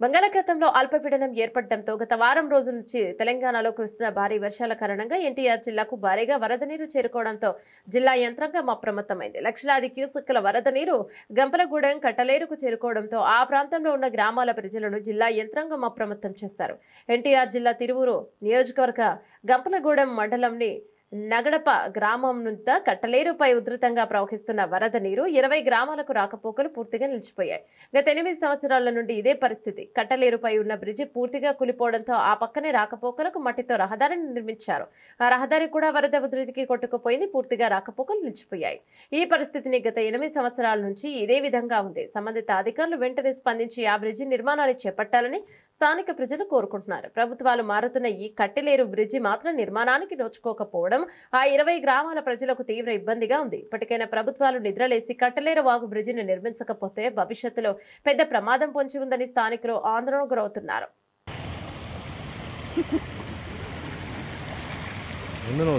బంగాళాఖాతంలో అల్పపీడనం ఏర్పడడంతో గత వారం రోజుల నుంచి తెలంగాణలో కురుస్తున్న భారీ వర్షాల కారణంగా ఎన్టీఆర్ జిల్లాకు భారీగా వరద నీరు చేరుకోవడంతో జిల్లా యంత్రాంగం అప్రమత్తమైంది. లక్షలాది క్యూసెక్కుల వరద నీరు గంపలగూడెం, కట్టలేరుకు చేరుకోవడంతో ఆ ప్రాంతంలో ఉన్న గ్రామాల ప్రజలను జిల్లా యంత్రాంగం అప్రమత్తం చేశారు. ఎన్టీఆర్ జిల్లా తిరువూరు నియోజకవర్గ గంపలగూడెం మండలంని నగడప గ్రామం నుంచి కట్టలేరుపై ఉధృతంగా ప్రవహిస్తున్న వరద నీరు 20 గ్రామాలకు రాకపోకలు పూర్తిగా నిలిచిపోయాయి. గత 8 సంవత్సరాల నుండి ఇదే పరిస్థితి. కట్టలేరుపై ఉన్న బ్రిడ్జి పూర్తిగా కూలిపోవడంతో ఆ పక్కనే రాకపోకలకు మట్టితో రహదారిని నిర్మించారు. ఆ రహదారి కూడా వరద ఉధృతికి కొట్టుకుపోయింది. పూర్తిగా రాకపోకలు నిలిచిపోయాయి. ఈ పరిస్థితిని గత 8 సంవత్సరాల నుంచి ఇదే విధంగా ఉంది. సంబంధిత అధికారులు వెంటనే స్పందించి ఆ బ్రిడ్జి నిర్మాణాన్ని చేపట్టాలని స్థానిక ప్రజలు కోరుకుంటున్నారు. ప్రభుత్వాలు మారుతున్న ఈ కట్టలేరు బ్రిడ్జి మాత్రం నిర్మాణానికి నోచుకోకపోవడం ఆ 20 గ్రామాల ప్రజలకు తీవ్ర ఇబ్బందిగా ఉంది. ఇప్పటికైనా ప్రభుత్వాలు నిద్రలేసి కట్టలేరు వాగు బ్రిడ్జిని నిర్మించకపోతే భవిష్యత్తులో పెద్ద ప్రమాదం పొంచి ఉందని స్థానికులు ఆందోళనకు గురవుతున్నారు. ఎందుకు